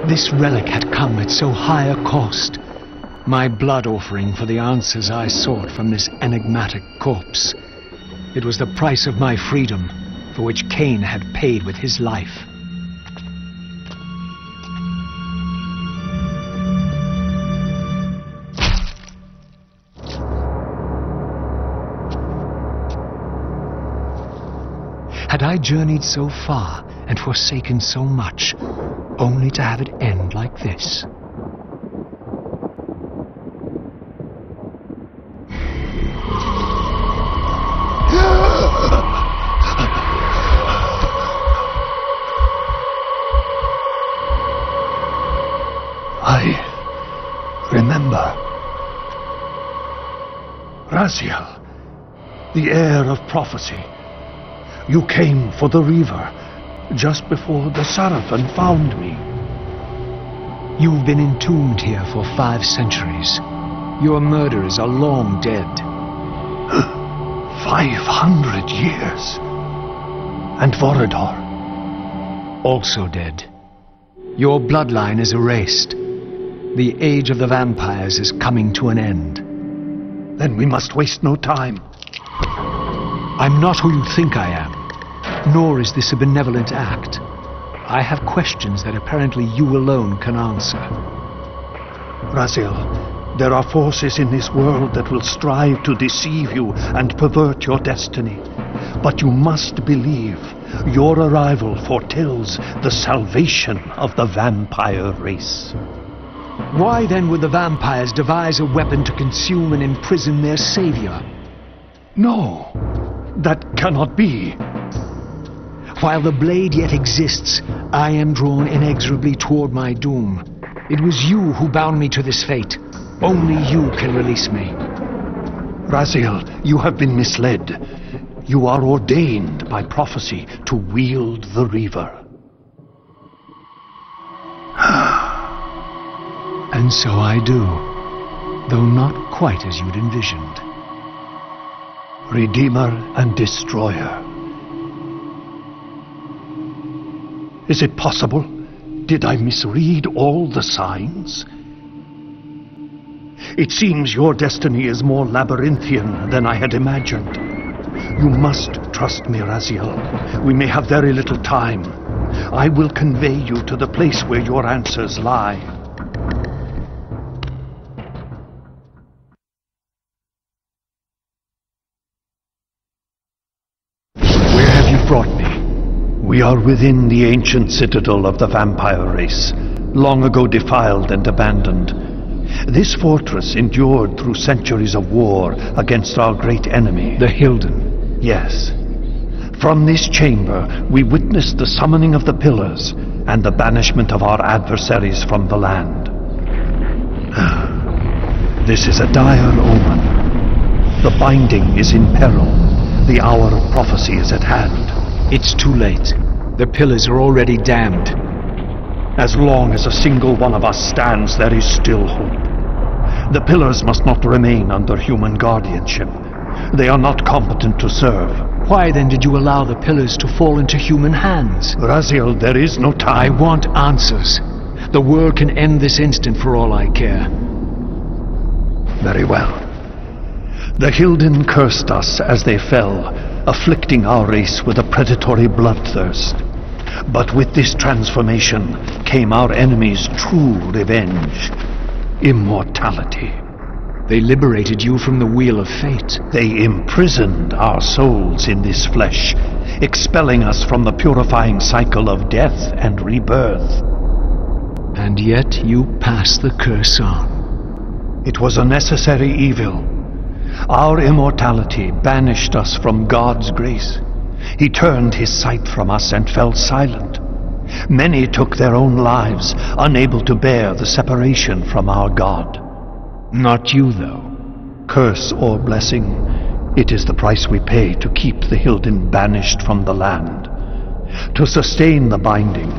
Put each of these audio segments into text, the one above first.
This relic had come at so high a cost. My blood offering for the answers I sought from this enigmatic corpse. It was the price of my freedom, for which Kain had paid with his life. Had I journeyed so far and forsaken so much, only to have it end like this? I remember. Raziel, the heir of prophecy. You came for the Reaver, just before the Seraphim found me. You've been entombed here for 5 centuries. Your murderers are long dead. 500 years. And Vorador? Also dead. Your bloodline is erased. The age of the vampires is coming to an end. Then we must waste no time. I'm not who you think I am, nor is this a benevolent act. I have questions that apparently you alone can answer. Raziel, there are forces in this world that will strive to deceive you and pervert your destiny. But you must believe your arrival foretells the salvation of the vampire race. Why then would the vampires devise a weapon to consume and imprison their savior? No, that cannot be. While the blade yet exists, I am drawn inexorably toward my doom. It was you who bound me to this fate. Only you can release me. Raziel, you have been misled. You are ordained by prophecy to wield the Reaver. And so I do, though not quite as you'd envisioned. Redeemer and Destroyer. Is it possible? Did I misread all the signs? It seems your destiny is more labyrinthian than I had imagined. You must trust me, Raziel. We may have very little time. I will convey you to the place where your answers lie. Where have you brought me? We are within the ancient citadel of the vampire race, long ago defiled and abandoned. This fortress endured through centuries of war against our great enemy, The Hilden. Yes. From this chamber, we witnessed the summoning of the pillars and the banishment of our adversaries from the land. This is a dire omen. The binding is in peril. The hour of prophecy is at hand. It's too late. The pillars are already damned. As long as a single one of us stands, there is still hope. The pillars must not remain under human guardianship. They are not competent to serve. Why then did you allow the pillars to fall into human hands? Raziel, there is no time. I want answers. The world can end this instant for all I care. Very well. The Hilden cursed us as they fell, afflicting our race with a predatory bloodthirst. But with this transformation came our enemy's true revenge: immortality. They liberated you from the wheel of fate. They imprisoned our souls in this flesh, expelling us from the purifying cycle of death and rebirth. And yet you passed the curse on. It was a necessary evil. Our immortality banished us from God's grace. He turned his sight from us and fell silent. Many took their own lives, unable to bear the separation from our God. Not you, though. Curse or blessing, it is the price we pay to keep the Hilden banished from the land. To sustain the binding,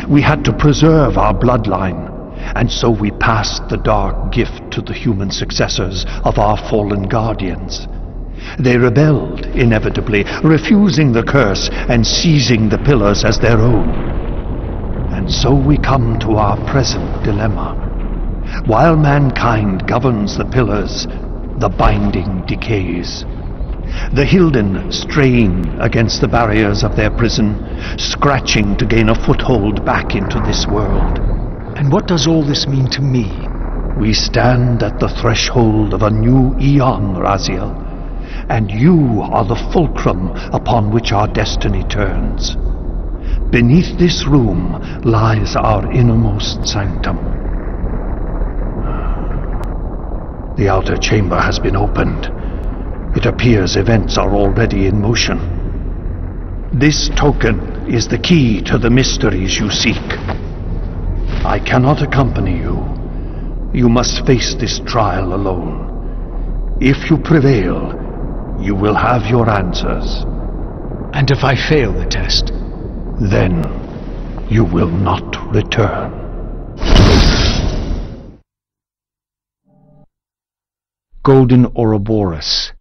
we had to preserve our bloodline, and so we passed the dark gift to the human successors of our fallen guardians. They rebelled, inevitably, refusing the curse and seizing the pillars as their own. And so we come to our present dilemma. While mankind governs the pillars, the binding decays. The Hilden strain against the barriers of their prison, scratching to gain a foothold back into this world. And what does all this mean to me? We stand at the threshold of a new eon, Raziel, and you are the fulcrum upon which our destiny turns. Beneath this room lies our innermost sanctum. The outer chamber has been opened. It appears events are already in motion. This token is the key to the mysteries you seek. I cannot accompany you. You must face this trial alone. If you prevail, you will have your answers. And if I fail the test? Then you will not return. Golden Ouroboros.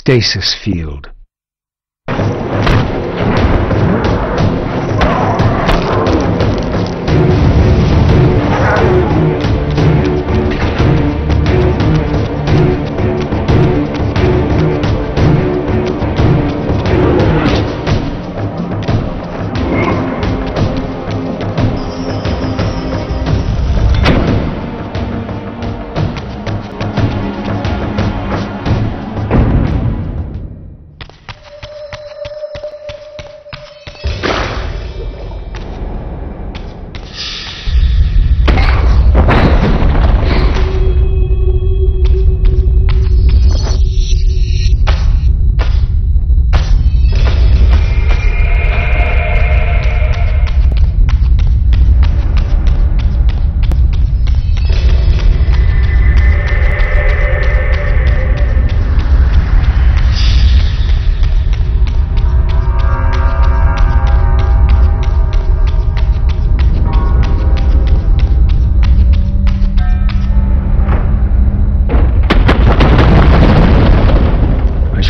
stasis field.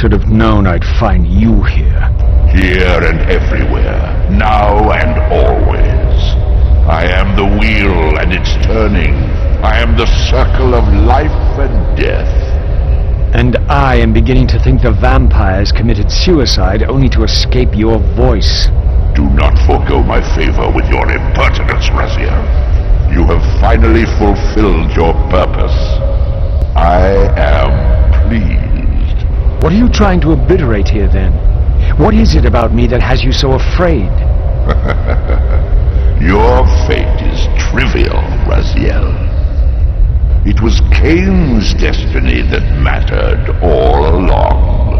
Should have known I'd find you here. Here and everywhere, now and always. I am the wheel and its turning. I am the circle of life and death. And I am beginning to think the vampires committed suicide only to escape your voice. Do not forego my favor with your impertinence, Raziel. You have finally fulfilled your purpose. I am pleased. What are you trying to obliterate here, then? What is it about me that has you so afraid? Your fate is trivial, Raziel. It was Kain's destiny that mattered all along.